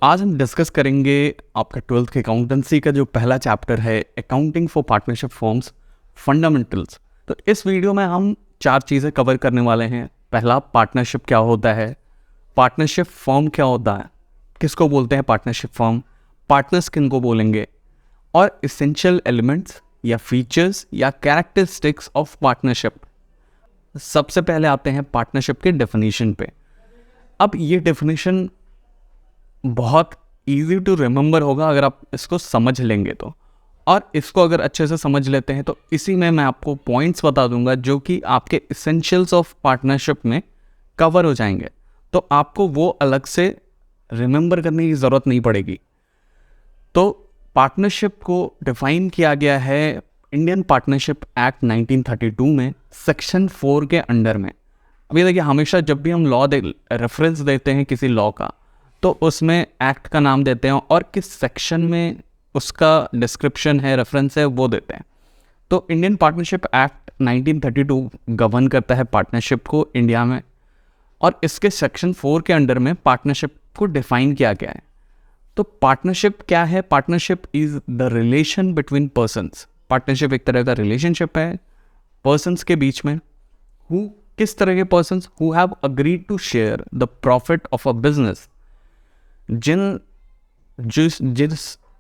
आज हम डिस्कस करेंगे आपका ट्वेल्थ के अकाउंटेंसी का जो पहला चैप्टर है, accounting for partnership forms fundamentals. तो इस वीडियो में हम चार चीज़ें कवर करने वाले हैं। पहला, पार्टनरशिप क्या होता है, पार्टनरशिप फॉर्म क्या होता है, किसको बोलते हैं पार्टनरशिप फॉर्म, पार्टनर्स किन को बोलेंगे, और इसेंशियल एलिमेंट्स या फीचर्स या कैरेक्टरिस्टिक्स ऑफ पार्टनरशिप। सबसे पहले आते हैं पार्टनरशिप के डेफिनेशन पे। अब ये डेफिनेशन बहुत इजी टू रिमेंबर होगा अगर आप इसको समझ लेंगे तो, और इसको अगर अच्छे से समझ लेते हैं तो इसी में मैं आपको पॉइंट्स बता दूंगा जो कि आपके इसेंशियल्स ऑफ पार्टनरशिप में कवर हो जाएंगे, तो आपको वो अलग से रिमेंबर करने की ज़रूरत नहीं पड़ेगी। तो पार्टनरशिप को डिफाइन किया गया है इंडियन पार्टनरशिप एक्ट 1932 में सेक्शन 4 के अंडर में। अभी देखिए, हमेशा जब भी हम लॉ रेफरेंस देते हैं किसी लॉ का, तो उसमें एक्ट का नाम देते हैं और किस सेक्शन में उसका डिस्क्रिप्शन है, रेफरेंस है, वो देते हैं। तो इंडियन पार्टनरशिप एक्ट 1932 गवर्न करता है पार्टनरशिप को इंडिया में, और इसके सेक्शन 4 के अंडर में पार्टनरशिप को डिफाइन किया गया है। तो पार्टनरशिप क्या है? Partnership is the relation between persons. Partnership एक तरह का रिलेशनशिप है पर्सन्स के बीच में। किस तरह के persons? Who have agreed to share the profit of a business. जिस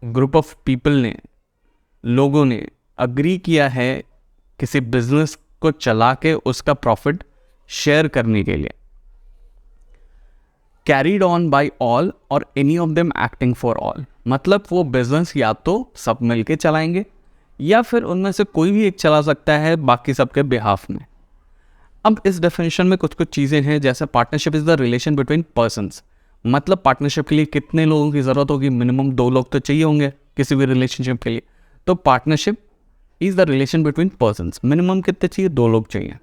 ग्रुप ऑफ पीपल ने, लोगों ने अग्री किया है किसी बिजनेस को चला के उसका प्रॉफिट शेयर करने के लिए। कैरीड ऑन बाय ऑल और any of them acting for all. मतलब वो बिजनेस या तो सब मिलके चलाएंगे या फिर उनमें से कोई भी एक चला सकता है बाकी सबके बिहाफ में। अब इस डेफिनेशन में कुछ कुछ चीज़ें हैं, जैसे partnership is the relation between persons. मतलब पार्टनरशिप के लिए कितने लोगों की ज़रूरत होगी? मिनिमम 2 लोग तो चाहिए होंगे किसी भी रिलेशनशिप के लिए। तो partnership is the relation between persons. Minimum कितने चाहिए? 2 लोग चाहिए।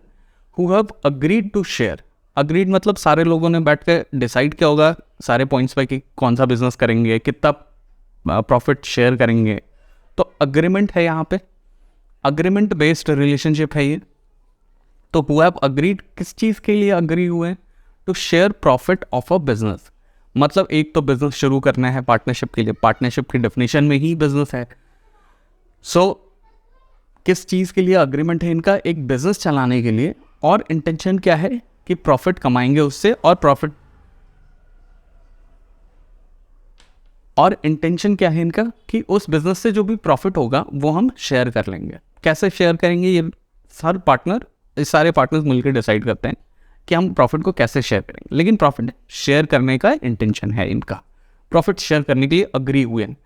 Who have agreed to share. Agreed मतलब सारे लोगों ने बैठ के डिसाइड किया होगा सारे पॉइंट्स पे कि कौन सा बिजनेस करेंगे, कितना प्रॉफिट शेयर करेंगे। तो अग्रीमेंट है यहाँ पे, अग्रीमेंट बेस्ड रिलेशनशिप है ये। तो हु हैव अग्रीड, किस चीज़ के लिए अग्री हुए? To share profit of a business. मतलब एक तो बिजनेस शुरू करना है पार्टनरशिप के लिए, पार्टनरशिप की डेफिनेशन में ही बिजनेस है। किस चीज़ के लिए अग्रीमेंट है इनका? एक बिजनेस चलाने के लिए, और इंटेंशन क्या है कि प्रॉफिट कमाएंगे उससे, और इंटेंशन क्या है इनका कि उस बिजनेस से जो भी प्रॉफिट होगा वो हम शेयर कर लेंगे। कैसे शेयर करेंगे? ये सारे पार्टनर्स मिलकर डिसाइड करते हैं कि हम प्रॉफिट को कैसे शेयर करेंगे, लेकिन प्रॉफिट शेयर करने का इंटेंशन है इनका। प्रॉफिट शेयर करने के लिए अग्री हुए हैं,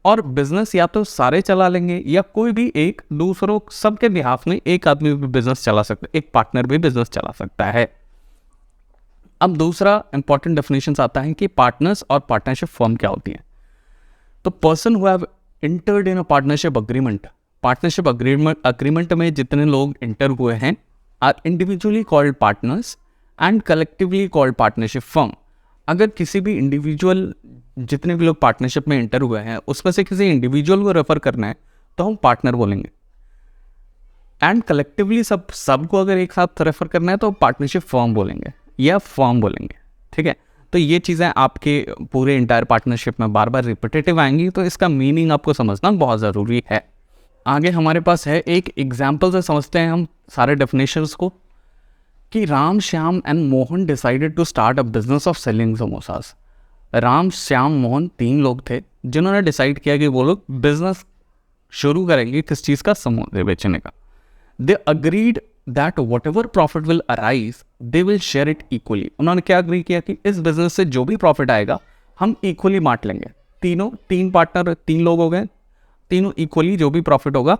और बिजनेस या तो सारे चला लेंगे या कोई भी एक दूसरों सबके बिहाफ में एक आदमी भी बिजनेस चला सकता है, एक पार्टनर भी बिजनेस चला सकता है। अब दूसरा इंपॉर्टेंट डेफिनेशन आता है कि पार्टनर्स और पार्टनरशिप फॉर्म क्या होती है। तो person who have entered in a partnership agreement. Partnership agreement में जितने लोग एंटर हुए हैं are individually called partners and collectively called partnership firm. अगर किसी भी इंडिविजुअल, जितने भी लोग पार्टनरशिप में एंटर हुए हैं उसमें से किसी इंडिविजुअल को रेफर करना है तो हम पार्टनर बोलेंगे, एंड कलेक्टिवली सबको अगर एक साथ रेफर करना है तो पार्टनरशिप फर्म बोलेंगे या फर्म बोलेंगे। ठीक है, तो ये चीज़ें आपके पूरे इंटायर पार्टनरशिप में बार बार रिपीटेटिव आएंगी, तो इसका मीनिंग आपको समझना बहुत ज़रूरी है। आगे हमारे पास है एक एग्जाम्पल से समझते हैं हम सारे डेफिनेशंस को, कि Ram, Shyam and Mohan decided to start a business of selling samosas. Ram, Shyam, Mohan 3 लोग थे जिन्होंने डिसाइड किया कि वो लोग बिजनेस शुरू करेंगे किस चीज़ का? समोसे बेचने का। They agreed that what ever profit will arise they will share it equally. उन्होंने क्या अग्री किया कि इस बिजनेस से जो भी प्रॉफिट आएगा हम इक्वली बांट लेंगे। तीन पार्टनर, 3 लोग हो गए, तीनों इक्वली जो भी प्रॉफिट होगा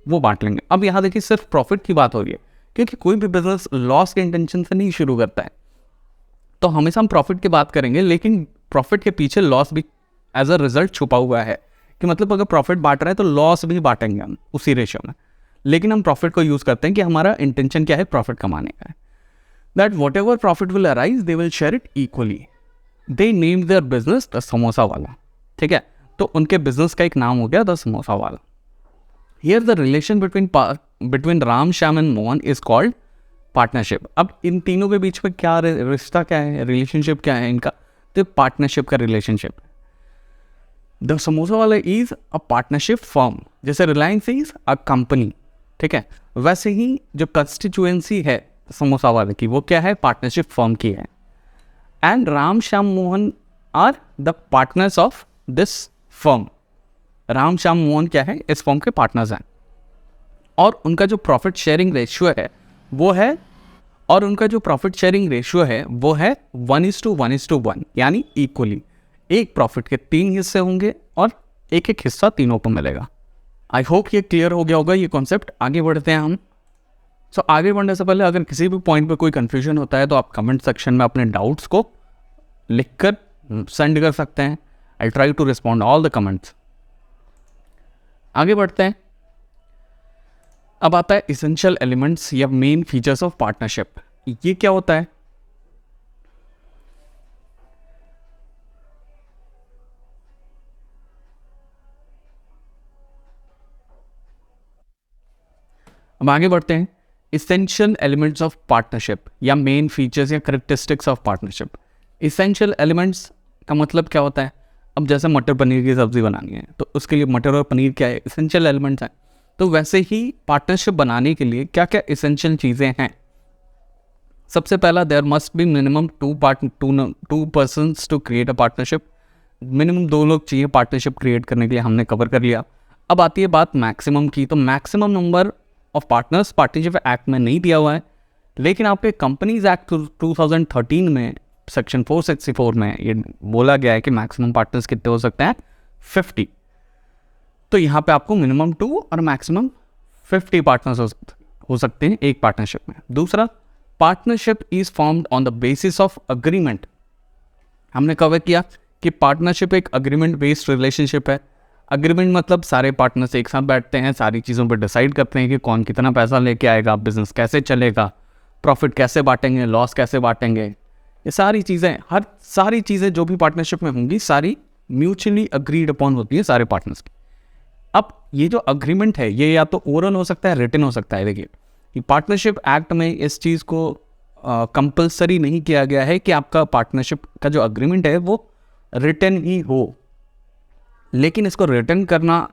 वो बांट लेंगे। अब यहाँ देखिए, सिर्फ प्रॉफिट की बात हो रही है, क्योंकि कोई भी बिजनेस लॉस के इंटेंशन से नहीं शुरू करता है। तो हमेशा हम प्रॉफिट की बात करेंगे, लेकिन प्रॉफिट के पीछे लॉस भी एज अ रिजल्ट छुपा हुआ है, कि मतलब अगर प्रॉफिट बांट रहे हैं तो लॉस भी बांटेंगे हम उसी रेशियो में। लेकिन हम प्रॉफिट को यूज करते हैं कि हमारा इंटेंशन क्या है? प्रॉफिट कमाने का है। That what ever profit will arise they will share it equally. They name their business the samosa वाला। ठीक है, तो उनके बिजनेस का एक नाम हो गया द समोसा वाला। Here the relation between Ram, Shyam and Mohan is called partnership. अब इन तीनों के बीच में क्या रिश्ता, क्या है, रिलेशनशिप क्या है इनका? तो पार्टनरशिप का रिलेशनशिप। द समोसा वाला इज अ पार्टनरशिप फर्म, जैसे रिलायंस इज अ कंपनी, ठीक है, वैसे ही जो कंस्टिट्यूएंसी है समोसा वाले की वो क्या है, पार्टनरशिप फर्म की है। And Ram Shyam Mohan are the partners of this firm. Ram Shyam Mohan क्या है, इस फर्म के पार्टनर्स हैं, और उनका जो प्रॉफिट शेयरिंग रेशियो है वो है, और उनका जो प्रॉफिट शेयरिंग रेशियो है वो है 1:1:1, यानी इक्वली एक प्रॉफिट के 3 हिस्से होंगे और एक एक हिस्सा तीनों को मिलेगा। आई होप ये क्लियर हो गया होगा ये कॉन्सेप्ट। आगे बढ़ते हैं हम। सो आगे बढ़ने से पहले अगर किसी भी पॉइंट पे कोई कंफ्यूजन होता है तो आप कमेंट सेक्शन में अपने डाउट्स को लिखकर सेंड कर सकते हैं। I try to respond all the comments. आगे बढ़ते हैं। अब आता है इसेंशियल एलिमेंट्स या मेन फीचर्स ऑफ पार्टनरशिप। ये क्या होता है? अब आगे बढ़ते हैं। इसेंशियल एलिमेंट्स ऑफ पार्टनरशिप या मेन फीचर्स या characteristics of partnership. Essential elements का मतलब क्या होता है? अब जैसे मटर पनीर की सब्जी बनानी है तो उसके लिए मटर और पनीर क्या है, इसेंशियल एलिमेंट्स हैं। तो वैसे ही पार्टनरशिप बनाने के लिए क्या क्या इसेंशियल चीज़ें हैं? सबसे पहला, there must be minimum two persons to create a partnership. Minimum 2 लोग चाहिए पार्टनरशिप क्रिएट करने के लिए, हमने कवर कर लिया। अब आती है बात मैक्सिमम की। तो maximum number of partners partnership act में नहीं दिया हुआ है, लेकिन आपके कंपनीज एक्ट 2013 में सेक्शन 464 में ये बोला गया है कि मैक्सिमम पार्टनर्स कितने हो सकते हैं, 50। तो यहाँ पे आपको मिनिमम 2 और मैक्सिमम 50 पार्टनर्स हो सकते हैं एक पार्टनरशिप में। दूसरा, partnership is formed on the basis of agreement. हमने कवर किया कि पार्टनरशिप एक अग्रीमेंट बेस्ड रिलेशनशिप है। अग्रीमेंट मतलब सारे पार्टनर्स एक साथ बैठते हैं, सारी चीज़ों पर डिसाइड करते हैं कि कौन कितना पैसा लेके आएगा, बिजनेस कैसे चलेगा, प्रॉफिट कैसे बांटेंगे, लॉस कैसे बांटेंगे, ये सारी चीज़ें जो भी पार्टनरशिप में होंगी सारी म्यूचुअली अग्रीड अपॉन होती है सारे पार्टनर्स की। अब ये जो अग्रीमेंट है ये या तो ओरल हो सकता है, रिटन हो सकता है। देखिए, पार्टनरशिप एक्ट में इस चीज़ को कंपलसरी नहीं किया गया है कि आपका पार्टनरशिप का जो अग्रीमेंट है वो रिटन ही हो, लेकिन इसको रिटन करना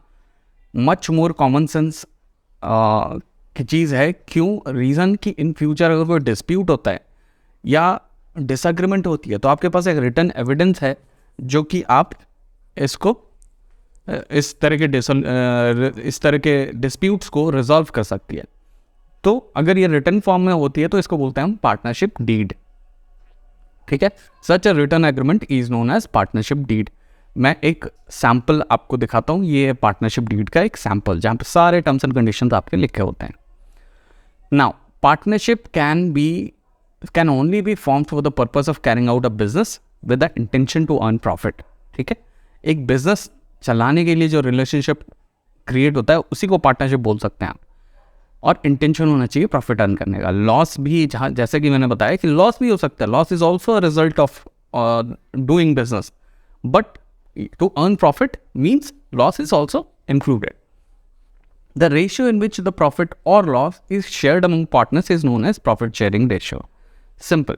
मच मोर कॉमन सेंस की चीज़ है। क्यों? रीज़न कि इन फ्यूचर अगर कोई डिस्प्यूट होता है या डिसएग्रीमेंट होती है तो आपके पास एक रिटन एविडेंस है जो कि आप इसको इस तरह के डिस्प्यूट्स को रिजॉल्व कर सकती है। तो अगर ये रिटन फॉर्म में होती है तो इसको बोलते हैं हम पार्टनरशिप डीड। ठीक है, such a written agreement is known as partnership deed. मैं एक सैंपल आपको दिखाता हूँ। ये पार्टनरशिप डीड का एक सैंपल जहाँ पे सारे टर्म्स एंड कंडीशंस आपके लिखे होते हैं। Now, partnership can only be formed for the purpose of carrying out a business with the intention to earn profit. ठीक है, एक बिजनेस चलाने के लिए जो रिलेशनशिप क्रिएट होता है उसी को पार्टनरशिप बोल सकते हैं आप, और इंटेंशन होना चाहिए प्रॉफिट अर्न करने का। लॉस भी, जहाँ जैसे कि मैंने बताया कि लॉस भी हो सकता है, loss is also a result of doing business, but to earn profit means loss is also included. The ratio in which the profit और loss is shared among partners is known as profit sharing ratio. Simple,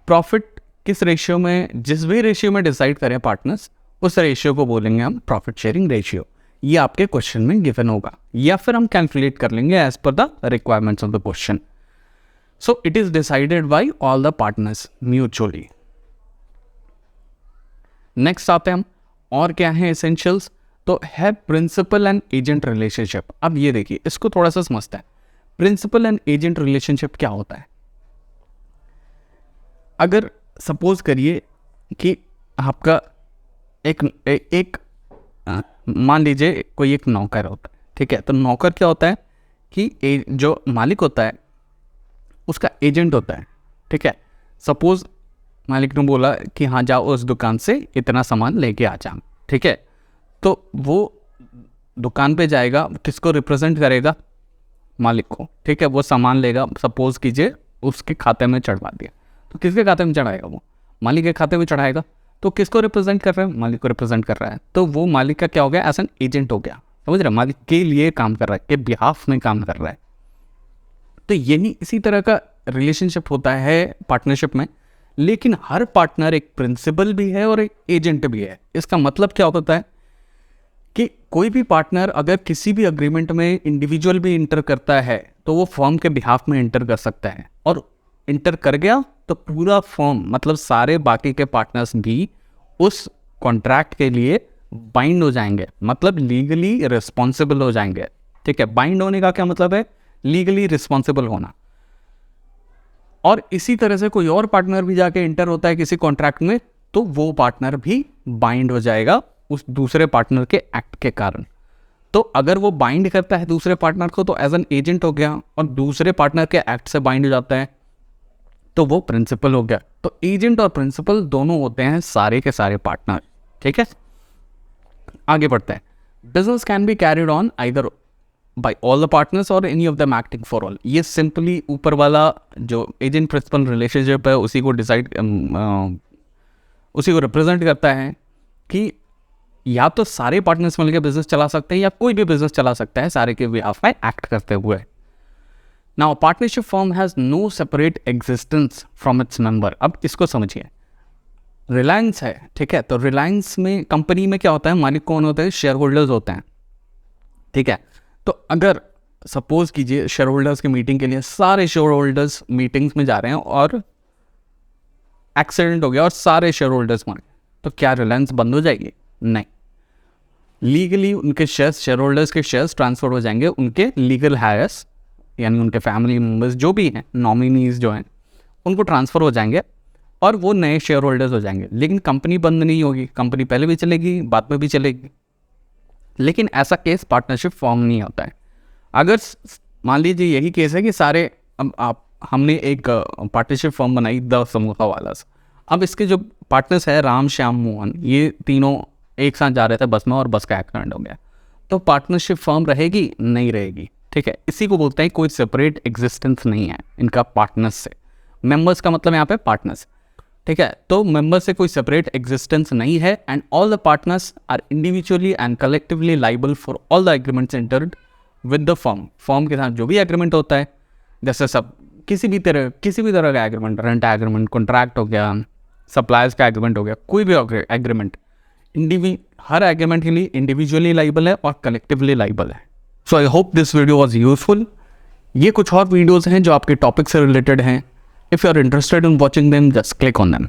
profit किस ratio में, जिस भी ratio में decide करें partners, उस ratio को बोलेंगे हम प्रॉफिट शेयरिंग रेशियो। ये आपके क्वेश्चन में गिवन होगा, या फिर हम कैलकुलेट कर लेंगे as per the requirements of the question. So it is decided by all the partners mutually. Next आते हैं हम, और क्या है एसेंशियल्स? तो है प्रिंसिपल एंड एजेंट रिलेशनशिप। अब ये देखिए, इसको थोड़ा सा समझते हैं। प्रिंसिपल एंड एजेंट रिलेशनशिप क्या होता है? अगर सपोज करिए कि आपका एक मान लीजिए कोई एक नौकर होता है। ठीक है, तो नौकर क्या होता है कि जो मालिक होता है उसका एजेंट होता है। ठीक है, सपोज मालिक ने बोला कि हाँ जाओ उस दुकान से इतना सामान लेके आ जा। ठीक है, तो वो दुकान पे जाएगा, किसको रिप्रेजेंट करेगा? मालिक को। ठीक है, वो सामान लेगा, सपोज कीजिए उसके खाते में चढ़वा दिया, तो किसके खाते में चढ़ाएगा? वो मालिक के खाते में चढ़ाएगा। तो किसको रिप्रेजेंट कर रहा है? मालिक को रिप्रेजेंट कर रहा है। तो वो मालिक का क्या हो गया? एज एन एजेंट हो गया। समझ रहे? मालिक के लिए काम कर रहा है, के बिहाफ में काम कर रहा है। तो यही इसी तरह का रिलेशनशिप होता है पार्टनरशिप में। लेकिन हर पार्टनर एक प्रिंसिपल भी है और एक एजेंट भी है। इसका मतलब क्या होता है कि कोई भी पार्टनर अगर किसी भी अग्रीमेंट में इंडिविजुअल भी इंटर करता है तो वो फर्म के बिहाफ में इंटर कर सकता है, और इंटर कर गया तो पूरा फर्म मतलब सारे बाकी के पार्टनर्स भी उस कॉन्ट्रैक्ट के लिए बाइंड हो जाएंगे, मतलब लीगली रिस्पॉन्सिबल हो जाएंगे। ठीक है, बाइंड होने का क्या मतलब है? लीगली रिस्पॉन्सिबल होना। और इसी तरह से कोई और पार्टनर भी जाके इंटर होता है किसी कॉन्ट्रैक्ट में तो वो पार्टनर भी बाइंड हो जाएगा उस दूसरे पार्टनर के एक्ट के कारण। तो अगर वो बाइंड करता है दूसरे पार्टनर को तो एज एन एजेंट हो गया, और दूसरे पार्टनर के एक्ट से बाइंड हो जाता है तो वो प्रिंसिपल हो गया। तो एजेंट और प्रिंसिपल दोनों होते हैं सारे के सारे पार्टनर। ठीक है, आगे बढ़ते हैं। Business can be carried on either by all the partners or any of them acting for all. ये सिंपली ऊपर वाला जो एजेंट प्रिंसिपल रिलेशनशिप है उसी को उसी को रिप्रेजेंट करता है कि या तो सारे पार्टनर्स मिलकर बिजनेस चला सकते हैं या कोई भी बिजनेस चला सकता है सारे के बिहाफ में एक्ट करते हुए। Now partnership firm has no separate existence from its member. अब इसको समझिए, रिलायंस है, ठीक है, तो रिलायंस में कंपनी में क्या होता है, मालिक कौन होता है? शेयर होल्डर्स होते हैं। ठीक है, तो अगर सपोज कीजिए शेयर होल्डर्स की मीटिंग के लिए सारे शेयर होल्डर्स मीटिंग्स में जा रहे हैं और एक्सीडेंट हो गया और सारे शेयर होल्डर्स मर गए, तो क्या रिलायंस बंद हो जाएगी? नहीं, लीगली उनके शेयर्स, शेयर होल्डर्स के शेयर्स ट्रांसफर हो जाएंगे उनके लीगल हायर्स, यानी उनके फैमिली मेम्बर्स जो भी हैं, नॉमिनीज जो हैं, उनको ट्रांसफ़र हो जाएंगे और वो नए शेयर होल्डर्स हो जाएंगे। लेकिन कंपनी बंद नहीं होगी, कंपनी पहले भी चलेगी बाद में भी चलेगी। लेकिन ऐसा केस पार्टनरशिप फॉर्म नहीं होता है। अगर मान लीजिए यही केस है कि सारे हमने एक पार्टनरशिप फॉर्म बनाई द समूहा वाला, अब इसके जो पार्टनर्स है राम श्याम मोहन, ये तीनों एक साथ जा रहे थे बस में और बस का एक्सीडेंट हो गया, तो पार्टनरशिप फर्म रहेगी? नहीं रहेगी। ठीक है, इसी को बोलते हैं कोई सेपरेट एग्जिस्टेंस नहीं है इनका पार्टनर्स से। मेंबर्स का मतलब यहाँ पे पार्टनर्स। ठीक है, तो मेंबर्स से कोई सेपरेट एग्जिस्टेंस नहीं है and all the partners are individually and collectively liable for all the agreements entered with the firm. Firm के साथ जो भी एग्रीमेंट होता है, जैसे सब किसी भी तरह का एग्रीमेंट, रेंट एग्रीमेंट, कॉन्ट्रैक्ट हो गया, सप्लायर्स का एग्रीमेंट हो गया, कोई भी एग्रीमेंट, हर एग्रीमेंट के लिए इंडिविजुअली लाइबल है और कलेक्टिवली लाइबल है। So I hope this video was useful. ये कुछ और वीडियोज़ हैं जो आपके टॉपिक से रिलेटेड हैं। If you are interested in watching them just click on them.